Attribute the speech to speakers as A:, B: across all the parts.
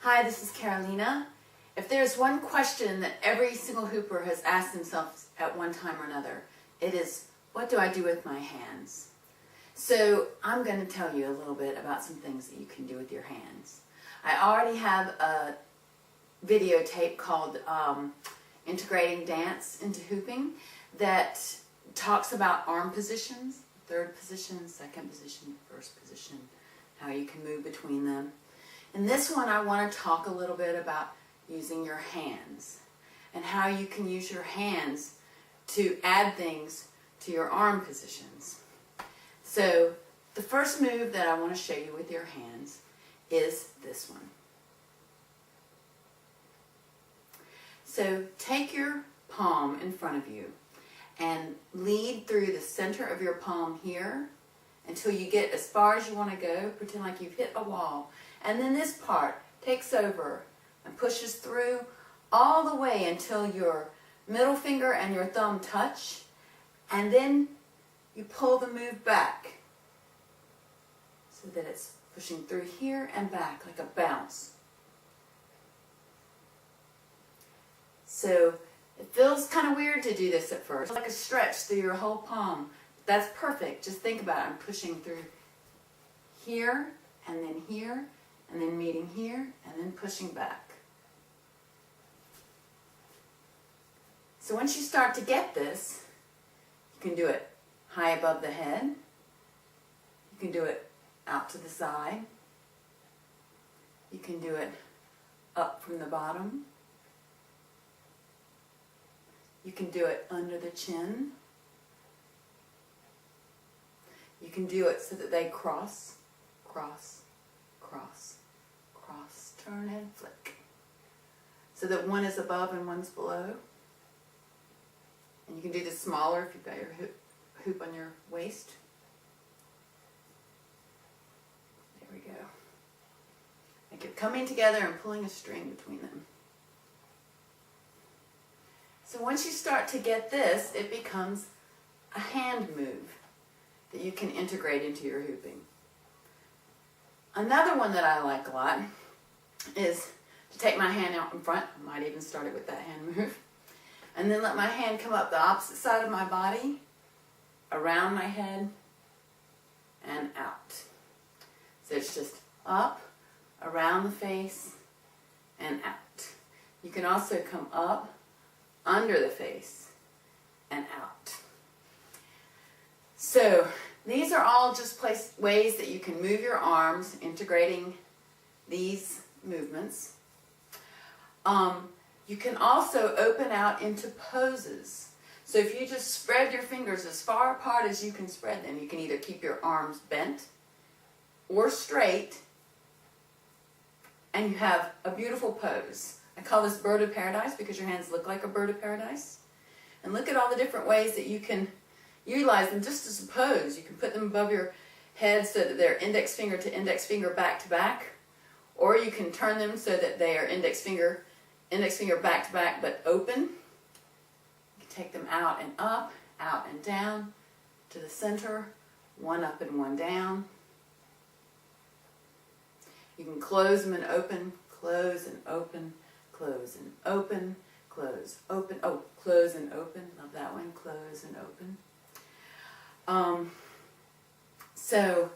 A: Hi, this is Caroleeena. If there's one question that every single hooper has asked themselves at one time or another, it is, what do I do with my hands? So I'm going to tell you a little bit about some things that you can do with your hands. I already have a videotape called Integrating Dance into Hooping that talks about arm positions, third position, second position, first position, how you can move between them. In this one, I want to talk a little bit about using your hands and how you can use your hands to add things to your arm positions. So the first move that I want to show you with your hands is this one. So take your palm in front of you and lead through the center of your palm here until you get as far as you want to go. Pretend like you've hit a wall. And then this part takes over and pushes through all the way until your middle finger and your thumb touch. And then you pull the move back so that it's pushing through here and back like a bounce. So it feels kind of weird to do this at first, like a stretch through your whole palm. That's perfect. Just think about it. I'm pushing through here and then meeting here and then pushing back. So once you start to get this, you can do it high above the head. You can do it out to the side. You can do it up from the bottom. You can do it under the chin. You can do it so that they cross, cross, cross, cross, turn and flick. So that one is above and one's below. And you can do this smaller if you've got your hoop on your waist. There we go. Like you're coming together and pulling a string between them. So once you start to get this, it becomes a hand move that you can integrate into your hooping. Another one that I like a lot is to take my hand out in front. I might even start it with that hand move. And then let my hand come up the opposite side of my body, around my head, and out. So it's just up, around the face, and out. You can also come up, under the face, and out. So these are all just ways that you can move your arms, integrating these movements. You can also open out into poses. So if you just spread your fingers as far apart as you can spread them, you can either keep your arms bent or straight, and you have a beautiful pose. I call this bird of paradise because your hands look like a bird of paradise. And look at all the different ways that you can utilize them just as a pose. You can put them above your head so that they're index finger to index finger back to back. Or you can turn them so that they are index finger back to back but open. You can take them out and down, to the center, one up and one down. You can close them and open, close and open, close and open, close, open, oh, close and open, love that one, close and open. So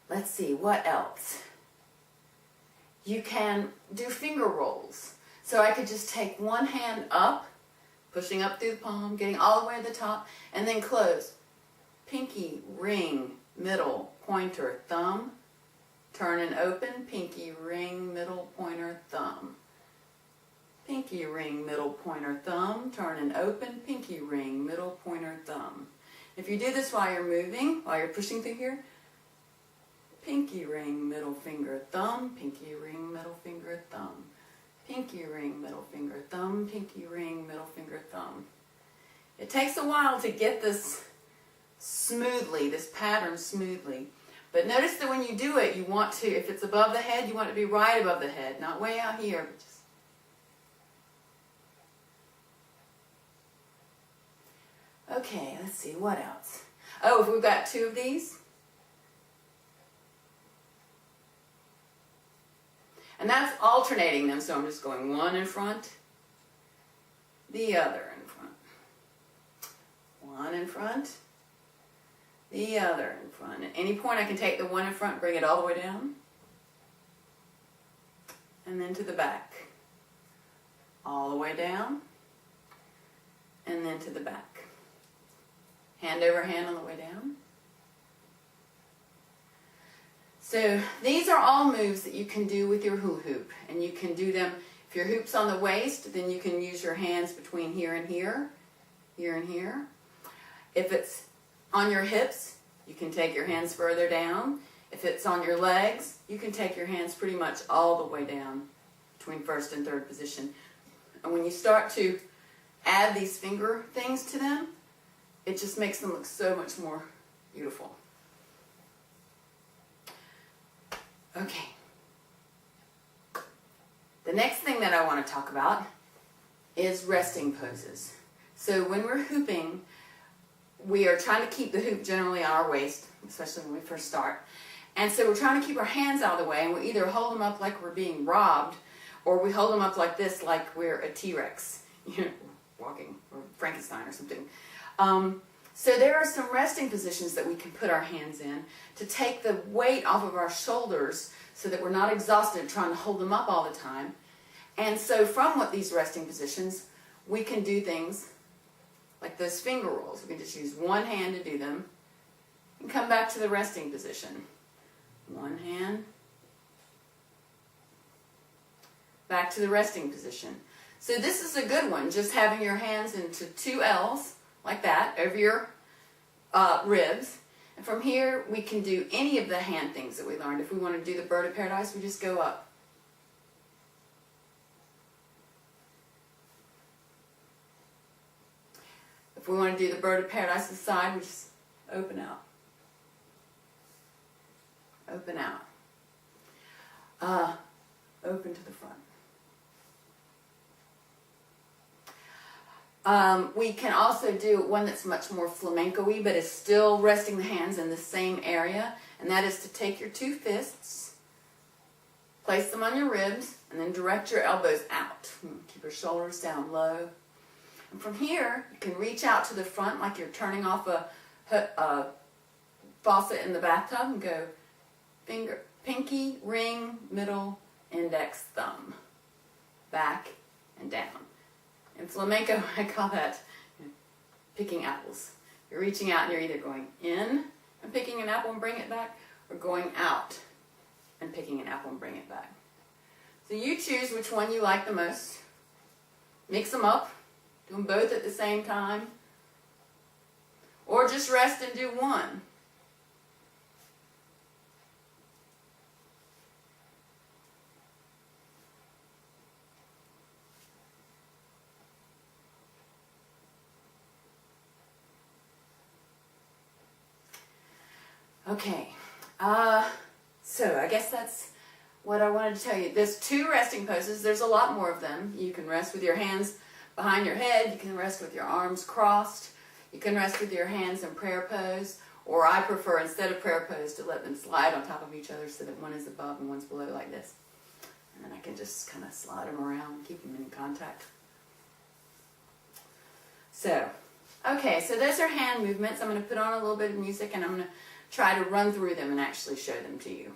A: let's see, what else? You can do finger rolls. So I could just take one hand up, pushing up through the palm, getting all the way to the top, and then close. Pinky, ring, middle, pointer, thumb, turn and open, pinky, ring, middle, pointer, thumb. Pinky, ring, middle, pointer, thumb, turn and open, pinky, ring, middle, pointer, thumb. If you do this while you're moving, while you're pushing through here, pinky, ring, middle finger, thumb, pinky, ring, middle finger, thumb. Pinky, ring, middle finger, thumb, pinky, ring, middle finger, thumb. It takes a while to get this smoothly, this pattern smoothly. But notice that when you do it, you want to, if it's above the head, you want it to be right above the head, not way out here, but just. Okay, let's see, what else? Oh, if we've got two of these. And that's alternating them, so I'm just going one in front, the other in front. One in front, the other in front. At any point I can take the one in front and bring it all the way down. And then to the back. All the way down. And then to the back. Hand over hand on the way down. So these are all moves that you can do with your hula hoop. And you can do them, if your hoop's on the waist, then you can use your hands between here and here, here and here. If it's on your hips, you can take your hands further down. If it's on your legs, you can take your hands pretty much all the way down between first and third position. And when you start to add these finger things to them, it just makes them look so much more beautiful. Okay. The next thing that I want to talk about is resting poses. So when we're hooping, we are trying to keep the hoop generally on our waist, especially when we first start. And so we're trying to keep our hands out of the way, and we either hold them up like we're being robbed, or we hold them up like this, like we're a T-Rex, walking, or Frankenstein or something. So there are some resting positions that we can put our hands in to take the weight off of our shoulders so that we're not exhausted trying to hold them up all the time. And so from these resting positions, we can do things like those finger rolls. We can just use one hand to do them and come back to the resting position. One hand, back to the resting position. So this is a good one, just having your hands into two L's, like that, over your ribs. And from here, we can do any of the hand things that we learned. If we want to do the bird of paradise, we just go up. If we want to do the bird of paradise to the side, we just open out. Open out. Open to the front. We can also do one that's much more flamenco-y, but is still resting the hands in the same area, and that is to take your two fists, place them on your ribs, and then direct your elbows out. Keep your shoulders down low. And from here, you can reach out to the front like you're turning off a faucet in the bathtub and go pinky, ring, middle, index, thumb, back, and down. In flamenco, I call that picking apples. You're reaching out and you're either going in and picking an apple and bring it back, or going out and picking an apple and bring it back. So you choose which one you like the most. Mix them up, do them both at the same time, or just rest and do one. Okay, so I guess that's what I wanted to tell you. There's two resting poses. There's a lot more of them. You can rest with your hands behind your head. You can rest with your arms crossed. You can rest with your hands in prayer pose. Or I prefer, instead of prayer pose, to let them slide on top of each other so that one is above and one's below like this. And then I can just kind of slide them around and keep them in contact. So, okay, so those are hand movements. I'm going to put on a little bit of music and I'm going to try to run through them and actually show them to you.